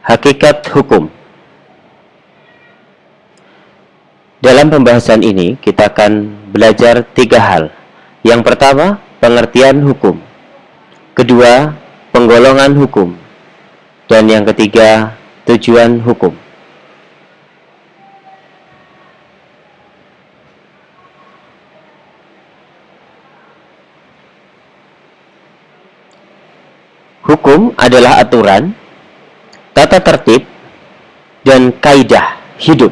Hakikat hukum. Dalam pembahasan ini kita akan belajar 3 hal. Yang pertama, pengertian hukum. Kedua, penggolongan hukum. Dan yang ketiga, tujuan hukum. Hukum adalah aturan, tata tertib, dan kaidah hidup.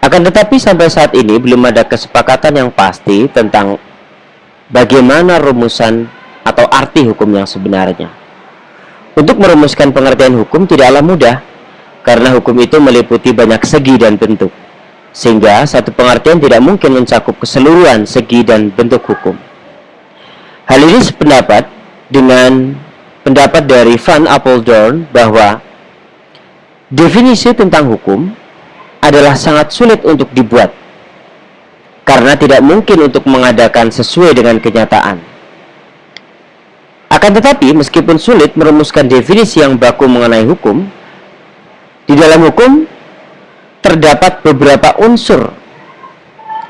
Akan tetapi sampai saat ini belum ada kesepakatan yang pasti tentang bagaimana rumusan atau arti hukum yang sebenarnya. Untuk merumuskan pengertian hukum tidaklah mudah, karena hukum itu meliputi banyak segi dan bentuk, sehingga satu pengertian tidak mungkin mencakup keseluruhan segi dan bentuk hukum. Hal ini sependapat dengan pendapat dari Van Apeldoorn bahwa definisi tentang hukum adalah sangat sulit untuk dibuat, karena tidak mungkin untuk mengadakan sesuai dengan kenyataan. Akan tetapi, meskipun sulit merumuskan definisi yang baku mengenai hukum, di dalam hukum terdapat beberapa unsur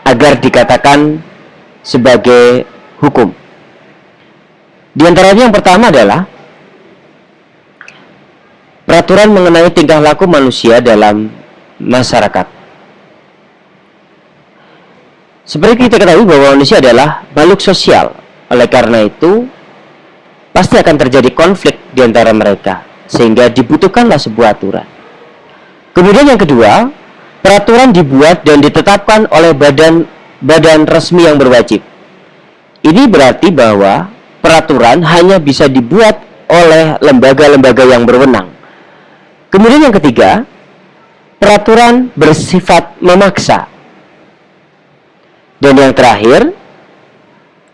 agar dikatakan sebagai hukum. Di antaranya yang pertama adalah peraturan mengenai tingkah laku manusia dalam masyarakat. Seperti kita ketahui bahwa manusia adalah makhluk sosial, oleh karena itu pasti akan terjadi konflik di antara mereka, sehingga dibutuhkanlah sebuah aturan. Kemudian yang kedua, peraturan dibuat dan ditetapkan oleh badan resmi yang berwajib. Ini berarti bahwa peraturan hanya bisa dibuat oleh lembaga-lembaga yang berwenang. Kemudian yang ketiga, peraturan bersifat memaksa. Dan yang terakhir,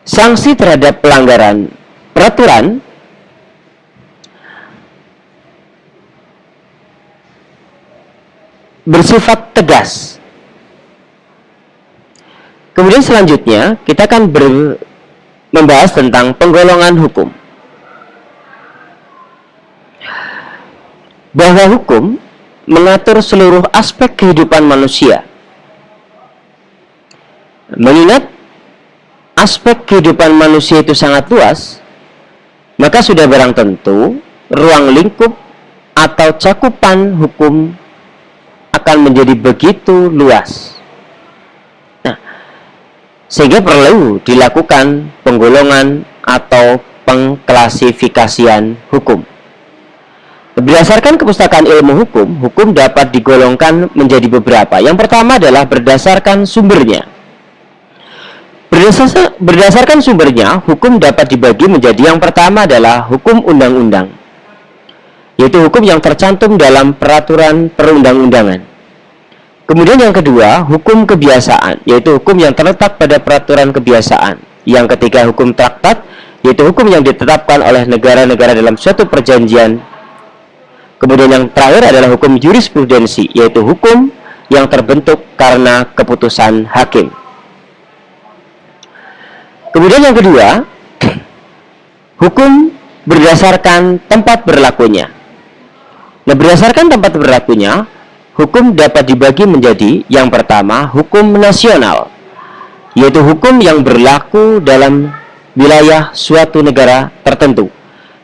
sanksi terhadap pelanggaran peraturan bersifat tegas. Kemudian selanjutnya kita akan membahas tentang penggolongan hukum. Bahwa hukum mengatur seluruh aspek kehidupan manusia. Mengingat aspek kehidupan manusia itu sangat luas, maka sudah barang tentu ruang lingkup atau cakupan hukum akan menjadi begitu luas. Sehingga perlu dilakukan penggolongan atau pengklasifikasian hukum. Berdasarkan kepustakaan ilmu hukum, hukum dapat digolongkan menjadi beberapa. Yang pertama adalah berdasarkan sumbernya. Berdasarkan sumbernya, hukum dapat dibagi menjadi yang pertama adalah hukum undang-undang, yaitu hukum yang tercantum dalam peraturan perundang-undangan. Kemudian yang kedua, hukum kebiasaan, yaitu hukum yang terletak pada peraturan kebiasaan. Yang ketiga, hukum traktat, yaitu hukum yang ditetapkan oleh negara-negara dalam suatu perjanjian. Kemudian yang terakhir adalah hukum jurisprudensi, yaitu hukum yang terbentuk karena keputusan hakim. Kemudian yang kedua, hukum berdasarkan tempat berlakunya. Nah, berdasarkan tempat berlakunya, hukum dapat dibagi menjadi yang pertama, hukum nasional, yaitu hukum yang berlaku dalam wilayah suatu negara tertentu.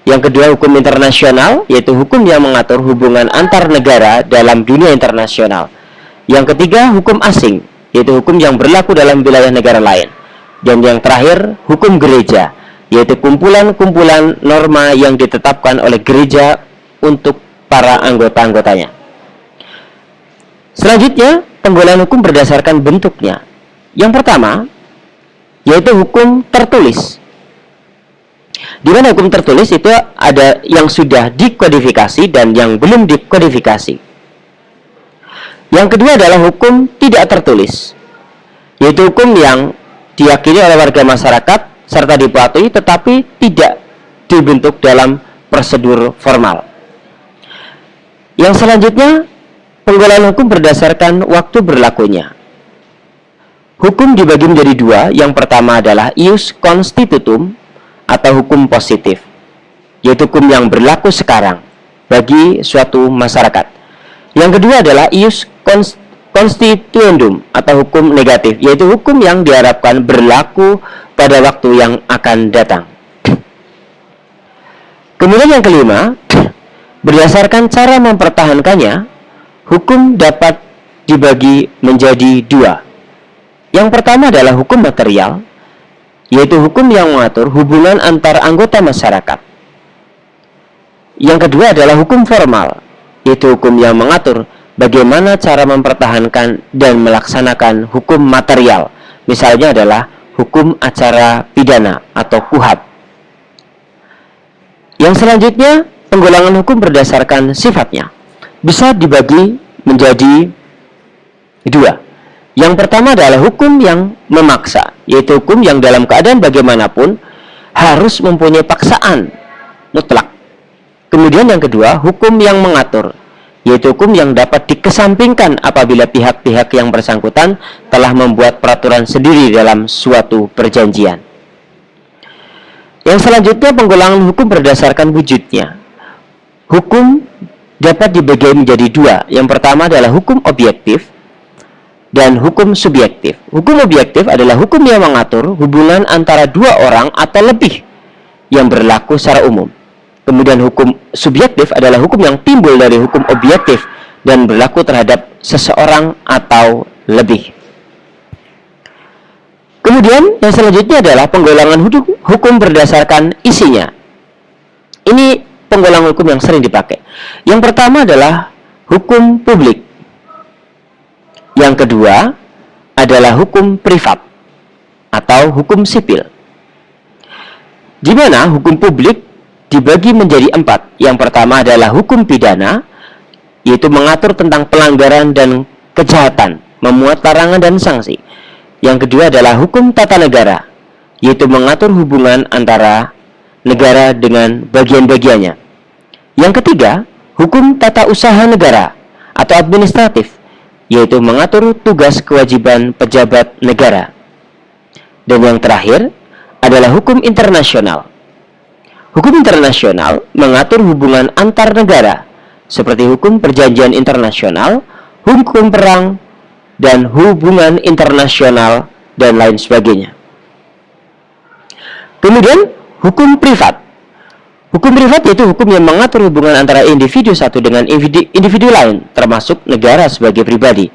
Yang kedua, hukum internasional, yaitu hukum yang mengatur hubungan antar negara dalam dunia internasional. Yang ketiga, hukum asing, yaitu hukum yang berlaku dalam wilayah negara lain. Dan yang terakhir, hukum gereja, yaitu kumpulan-kumpulan norma yang ditetapkan oleh gereja untuk para anggota-anggotanya. Selanjutnya, penggolongan hukum berdasarkan bentuknya. Yang pertama, yaitu hukum tertulis. Di mana hukum tertulis itu ada yang sudah dikodifikasi dan yang belum dikodifikasi. Yang kedua adalah hukum tidak tertulis, yaitu hukum yang diyakini oleh warga masyarakat serta dipatuhi tetapi tidak dibentuk dalam prosedur formal. Yang selanjutnya, penggolongan hukum berdasarkan waktu berlakunya. Hukum dibagi menjadi dua. Yang pertama adalah ius constitutum atau hukum positif. yaitu hukum yang berlaku sekarang bagi suatu masyarakat. Yang kedua adalah ius constituendum atau hukum negatif, yaitu hukum yang diharapkan berlaku pada waktu yang akan datang. Kemudian yang kelima, berdasarkan cara mempertahankannya, hukum dapat dibagi menjadi dua. Yang pertama adalah hukum material, yaitu hukum yang mengatur hubungan antar anggota masyarakat. Yang kedua adalah hukum formal, yaitu hukum yang mengatur bagaimana cara mempertahankan dan melaksanakan hukum material. Misalnya adalah hukum acara pidana atau KUHP. Yang selanjutnya, penggolongan hukum berdasarkan sifatnya bisa dibagi menjadi dua. Yang pertama adalah hukum yang memaksa, yaitu hukum yang dalam keadaan bagaimanapun harus mempunyai paksaan mutlak. Kemudian yang kedua, hukum yang mengatur, yaitu hukum yang dapat dikesampingkan apabila pihak-pihak yang bersangkutan telah membuat peraturan sendiri dalam suatu perjanjian. Yang selanjutnya, penggolongan hukum berdasarkan wujudnya. Hukum dapat dibagi menjadi dua. Yang pertama adalah hukum objektif dan hukum subjektif. Hukum objektif adalah hukum yang mengatur hubungan antara dua orang atau lebih yang berlaku secara umum. Kemudian hukum subjektif adalah hukum yang timbul dari hukum objektif dan berlaku terhadap seseorang atau lebih. Kemudian yang selanjutnya adalah penggolongan hukum berdasarkan isinya. Ini penggolongan hukum yang sering dipakai. Yang pertama adalah hukum publik. Yang kedua adalah hukum privat atau hukum sipil. Di mana hukum publik dibagi menjadi 4. Yang pertama adalah hukum pidana, yaitu mengatur tentang pelanggaran dan kejahatan, memuat larangan dan sanksi. Yang kedua adalah hukum tata negara, yaitu mengatur hubungan antara negara dengan bagian-bagiannya. Yang ketiga, hukum tata usaha negara atau administratif, yaitu mengatur tugas kewajiban pejabat negara. Dan yang terakhir adalah hukum internasional. Hukum internasional mengatur hubungan antar negara, seperti hukum perjanjian internasional, hukum perang, dan hubungan internasional, dan lain sebagainya. Kemudian, hukum privat. Hukum privat yaitu hukum yang mengatur hubungan antara individu satu dengan individu lain, termasuk negara sebagai pribadi,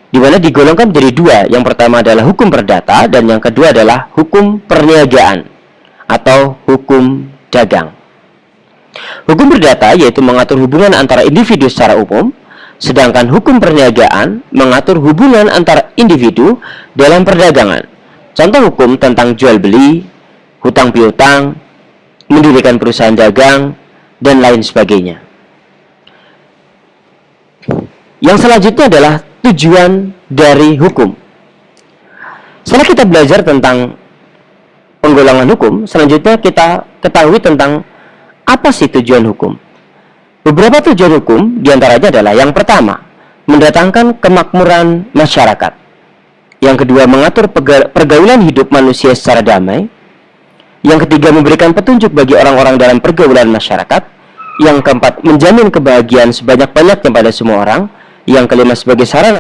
di mana digolongkan menjadi dua. Yang pertama adalah hukum perdata, dan yang kedua adalah hukum perniagaan atau hukum dagang. Hukum perdata yaitu mengatur hubungan antara individu secara umum, sedangkan hukum perniagaan mengatur hubungan antara individu dalam perdagangan. Contoh hukum tentang jual beli, hutang piutang, mendirikan perusahaan dagang, dan lain sebagainya. Yang selanjutnya adalah tujuan dari hukum. Setelah kita belajar tentang penggolongan hukum, selanjutnya kita ketahui tentang apa sih tujuan hukum. Beberapa tujuan hukum diantaranya adalah yang pertama, mendatangkan kemakmuran masyarakat. Yang kedua, mengatur pergaulan hidup manusia secara damai. Yang ketiga, memberikan petunjuk bagi orang-orang dalam pergaulan masyarakat. Yang keempat, menjamin kebahagiaan sebanyak-banyaknya pada semua orang. Yang kelima, sebagai sarana